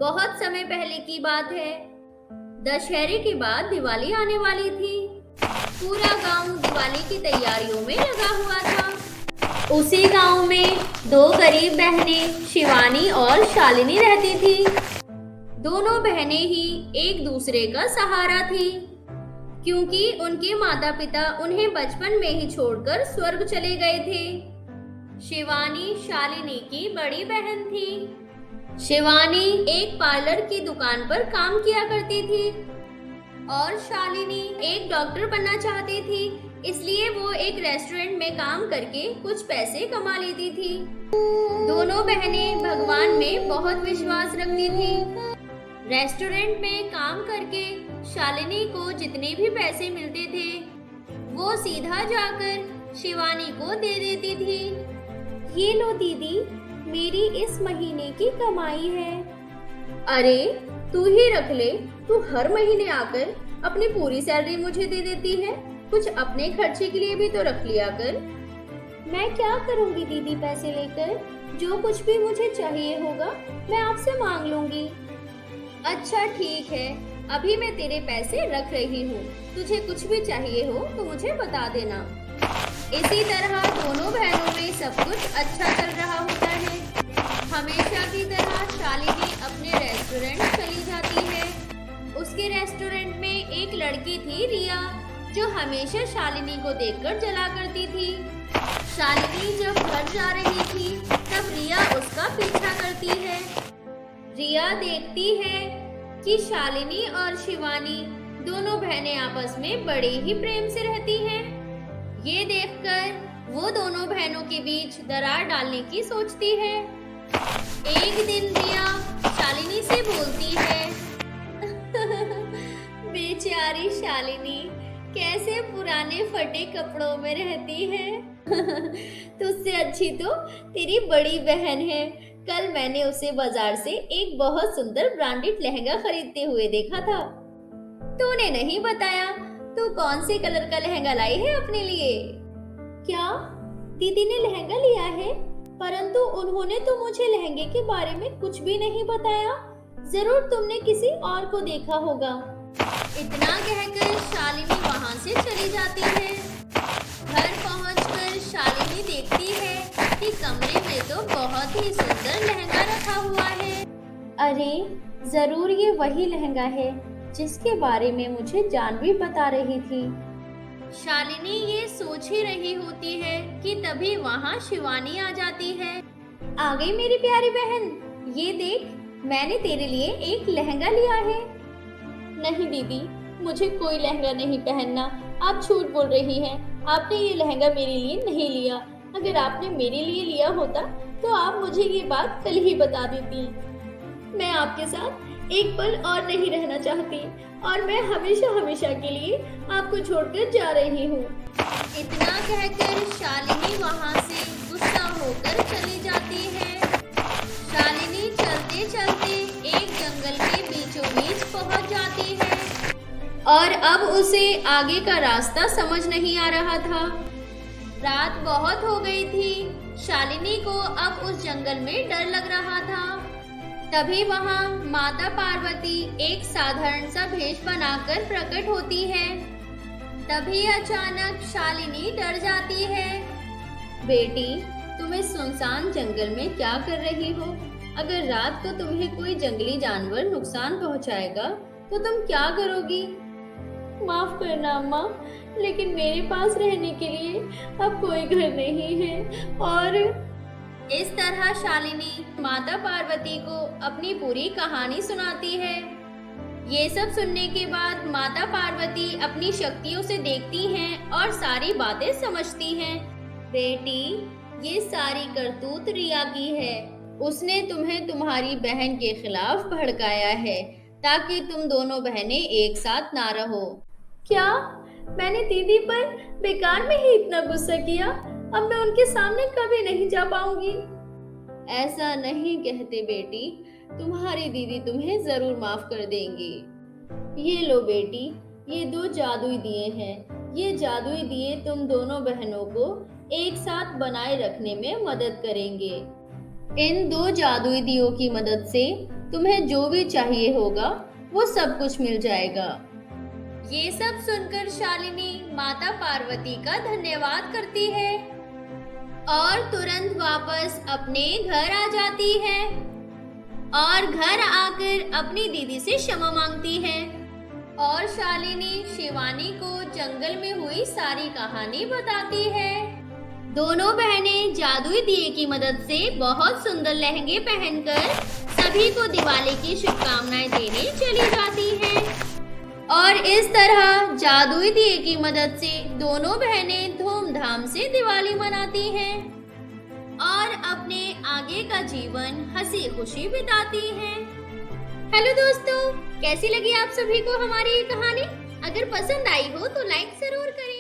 बहुत समय पहले की बात है। दशहरे के बाद दिवाली आने वाली थी। पूरा गांव दिवाली की तैयारियों में लगा हुआ था। उसी गांव में दो गरीब बहनें शिवानी और शालिनी रहती थी। दोनों बहनें ही एक दूसरे का सहारा थी, क्योंकि उनके माता पिता उन्हें बचपन में ही छोड़कर स्वर्ग चले गए थे। शिवानी शालिनी की बड़ी बहन थी। शिवानी एक पार्लर की दुकान पर काम किया करती थी और शालिनी एक डॉक्टर बनना चाहती थी, इसलिए वो एक रेस्टोरेंट में काम करके कुछ पैसे कमा लेती थी। दोनों बहनें भगवान में बहुत विश्वास रखती थी। रेस्टोरेंट में काम करके शालिनी को जितने भी पैसे मिलते थे वो सीधा जाकर शिवानी को दे देती थी। ये लो दीदी, मेरी इस महीने की कमाई है। अरे तू ही रख ले, तू हर महीने आकर अपनी पूरी सैलरी मुझे दे देती है। कुछ अपने खर्चे के लिए भी तो रख लिया कर। मैं क्या करूंगी दीदी पैसे लेकर, जो कुछ भी मुझे चाहिए होगा मैं आपसे मांग लूंगी। अच्छा ठीक है, अभी मैं तेरे पैसे रख रही हूँ। तुझे कुछ भी चाहिए हो तो मुझे बता देना। इसी तरह दोनों बहनों में सब कुछ अच्छा चल रहा होता है। हमेशा की तरह शालिनी अपने रेस्टोरेंट चली जाती है। उसके रेस्टोरेंट में एक लड़की थी रिया, जो हमेशा शालिनी को देखकर जला करती थी। शालिनी जब घर जा रही थी तब रिया उसका पीछा करती है। रिया देखती है कि शालिनी और शिवानी दोनों बहनें आपस में बड़े ही प्रेम से रहती हैं। ये देखकर वो दोनों बहनों के बीच दरार डालने की सोचती है। एक दिन रिया शालिनी से बोलती है, बेचारी शालिनी कैसे पुराने फटे कपड़ों में रहती है। तुझसे अच्छी तो तेरी बड़ी बहन है। कल मैंने उसे बाजार से एक बहुत सुंदर ब्रांडेड लहंगा खरीदते हुए देखा था। तूने नहीं बताया तू कौन से कलर का लहंगा लाई है अपने लिए? क्या दीदी ने लहंगा लिया है? परंतु उन्होंने तो मुझे लहंगे के बारे में कुछ भी नहीं बताया। जरूर तुमने किसी और को देखा होगा। इतना कहकर शालिनी वहां से चली जाती है। घर पहुंचकर शालिनी देखती है कि कमरे में तो बहुत ही सुंदर लहंगा रखा हुआ है। अरे जरूर ये वही लहंगा है जिसके बारे में मुझे जानवी बता रही थी। शालिनी ये सोच ही रही होती है कि तभी वहाँ शिवानी आ जाती है। आ गई मेरी प्यारी बहन, ये देख मैंने तेरे लिए एक लहंगा लिया है। नहीं दीदी, मुझे कोई लहंगा नहीं पहनना। आप झूठ बोल रही हैं। आपने ये लहंगा मेरे लिए नहीं लिया। अगर आपने मेरे लिए लिया होता तो आप मुझे ये बात कल ही बता देती। मैं आपके साथ एक पल और नहीं रहना चाहती और मैं हमेशा हमेशा के लिए आपको छोड़कर जा रही हूँ। इतना कहकर शालिनी वहाँ से गुस्सा होकर चली जाती है। शालिनी चलते चलते एक जंगल के बीचों बीच पहुँच जाती है और अब उसे आगे का रास्ता समझ नहीं आ रहा था। रात बहुत हो गई थी। शालिनी को अब उस जंगल में डर लग रहा था। तभी वहाँ माता पार्वती एक साधारण सा भेष बनाकर प्रकट होती है। तभी अचानक शालिनी डर जाती है। बेटी, तुम इस सुनसान जंगल में क्या कर रही हो? अगर रात को तुम्हें कोई जंगली जानवर नुकसान पहुंचाएगा तो तुम क्या करोगी? माफ करना अम्मा, लेकिन मेरे पास रहने के लिए अब कोई घर नहीं है। और इस तरह शालिनी माता पार्वती को अपनी पूरी कहानी सुनाती है। ये सब सुनने के बाद माता पार्वती अपनी शक्तियों से देखती हैं और सारी बातें समझती हैं। बेटी, ये सारी करतूत रिया की है। उसने तुम्हें तुम्हारी बहन के खिलाफ भड़काया है ताकि तुम दोनों बहनें एक साथ ना रहो। क्या मैंने दीदी पर बेकार में ही इतना गुस्सा किया? अब मैं उनके सामने कभी नहीं जा पाऊंगी। ऐसा नहीं कहते बेटी, तुम्हारी दीदी तुम्हें जरूर माफ कर देंगी। ये लो बेटी, ये 2 जादुई दिए हैं। ये जादुई दिए तुम दोनों बहनों को एक साथ बनाए रखने में मदद करेंगे। इन 2 जादुई दियों की मदद से तुम्हें जो भी चाहिए होगा वो सब कुछ मिल जाएगा। ये सब सुनकर शालिनी माता पार्वती का धन्यवाद करती है और तुरंत वापस अपने घर आ जाती है और घर आकर अपनी दीदी से क्षमा मांगती है और शालिनी शिवानी को जंगल में हुई सारी कहानी बताती है। दोनों बहनें जादुई दिए की मदद से बहुत सुंदर लहंगे पहनकर सभी को दिवाली की शुभकामनाएं देने चली जाती हैं और इस तरह जादुई दिए की मदद से दोनों बहनें धूमधाम से दिवाली मनाती हैं और अपने आगे का जीवन हंसी खुशी बिताती हैं। हेलो दोस्तों, कैसी लगी आप सभी को हमारी ये कहानी? अगर पसंद आई हो तो लाइक जरूर करें।